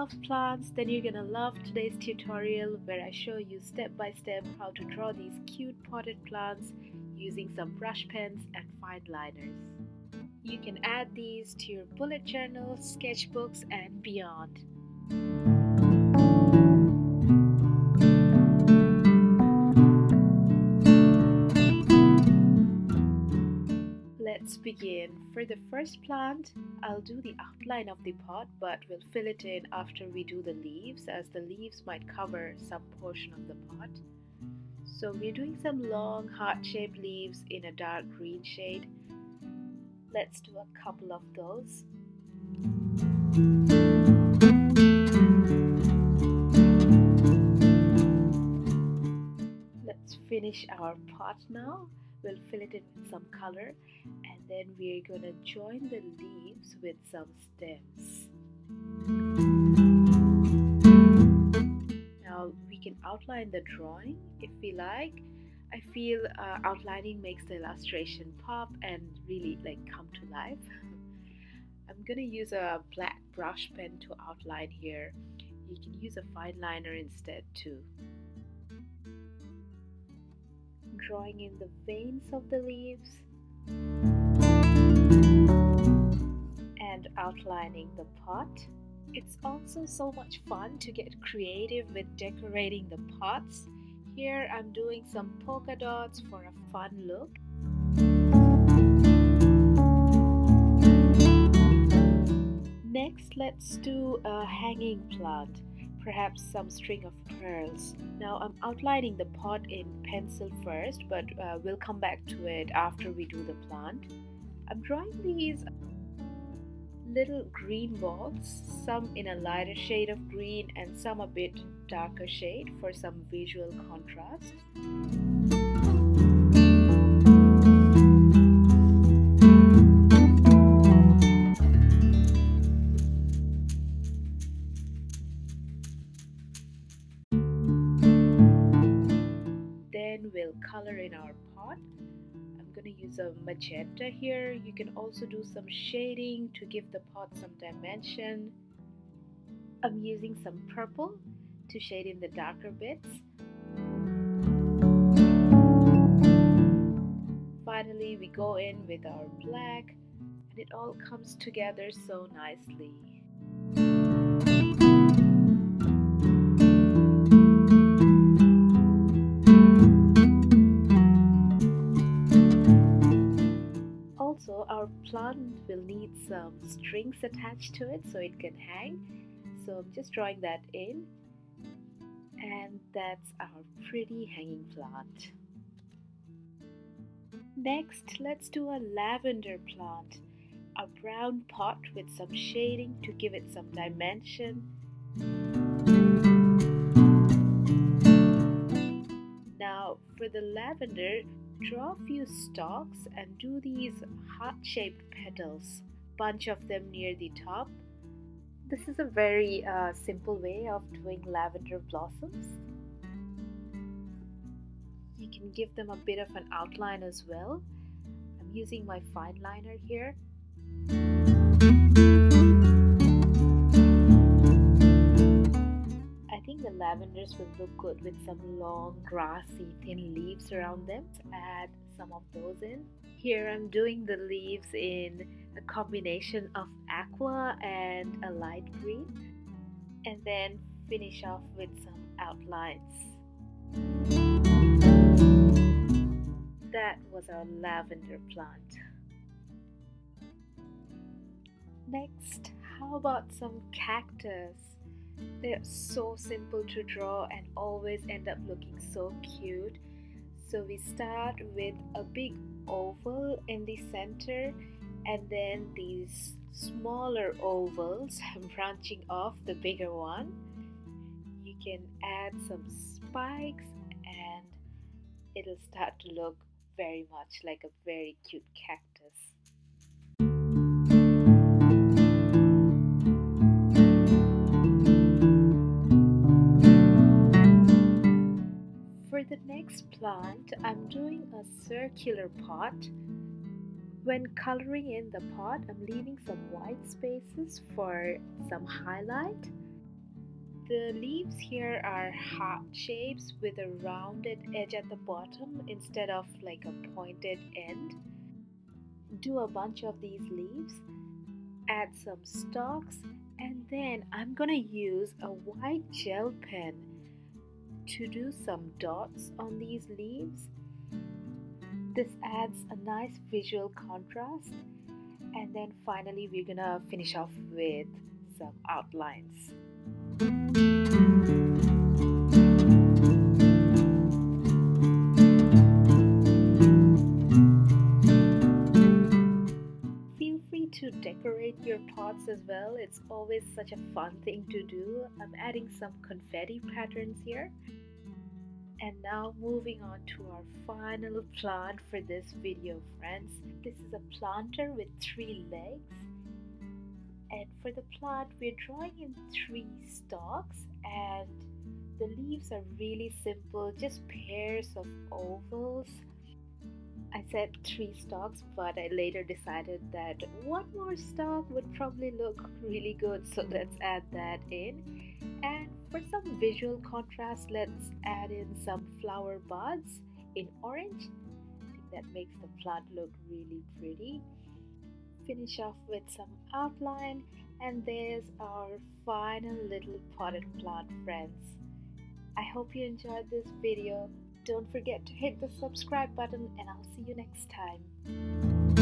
love plants, then you're gonna love today's tutorial where I show you step by step how to draw these cute potted plants using some brush pens and fine liners. You can add these to your bullet journals, sketchbooks and beyond. Let's begin. For the first plant, I'll do the outline of the pot, but we'll fill it in after we do the leaves, as the leaves might cover some portion of the pot. So we're doing some long heart-shaped leaves in a dark green shade. Let's do a couple of those. Let's finish our pot now. We'll fill it in with some color and then we're going to join the leaves with some stems. Now we can outline the drawing if we like. I feel outlining makes the illustration pop and really come to life. I'm going to use a black brush pen to outline here. You can use a fine liner instead too. Drawing in the veins of the leaves and outlining the pot. It's also so much fun to get creative with decorating the pots. Here I'm doing some polka dots for a fun look. Next, let's do a hanging plant. Perhaps some string of pearls. Now I'm outlining the pot in pencil first, but we'll come back to it after we do the plant. I'm drawing these little green balls, some in a lighter shade of green and some a bit darker shade for some visual contrast. We'll color in our pot. I'm going to use a magenta here. You can also do some shading to give the pot some dimension. I'm using some purple to shade in the darker bits. Finally, we go in with our black and it all comes together so nicely. Also, our plant will need some strings attached to it so it can hang. So I'm just drawing that in. And that's our pretty hanging plant. Next, let's do a lavender plant. A brown pot with some shading to give it some dimension. Now, for the lavender, draw a few stalks and do these heart-shaped petals, bunch of them near the top. This is a very simple way of doing lavender blossoms. You can give them a bit of an outline as well. I'm using my fine liner here. I think the lavenders will look good with some long, grassy, thin leaves around them. Add some of those in. Here I'm doing the leaves in a combination of aqua and a light green. And then finish off with some outlines. That was our lavender plant. Next, how about some cactus? They're so simple to draw and always end up looking so cute. So we start with a big oval in the center and then these smaller ovals branching off the bigger one. You can add some spikes and it'll start to look very much like a very cute cactus. For the next plant, I'm doing a circular pot. When coloring in the pot, I'm leaving some white spaces for some highlight. The leaves here are heart shapes with a rounded edge at the bottom instead of like a pointed end. Do a bunch of these leaves, add some stalks, and then I'm gonna use a white gel pen to do some dots on these leaves. This adds a nice visual contrast, and then finally we're gonna finish off with some outlines. Feel free to decorate your pots as well. It's always such a fun thing to do. I'm adding some confetti patterns here. And now moving on to our final plant for this video, friends. This is a planter with 3 legs. And for the plant, we're drawing in 3 stalks, and the leaves are really simple, just pairs of ovals. I said 3 stalks, but I later decided that 1 more stalk would probably look really good, so let's add that in. And for some visual contrast, let's add in some flower buds in orange. I think that makes the plant look really pretty. Finish off with some outline, and there's our final little potted plant, friends. I hope you enjoyed this video. Don't forget to hit the subscribe button, and I'll see you next time.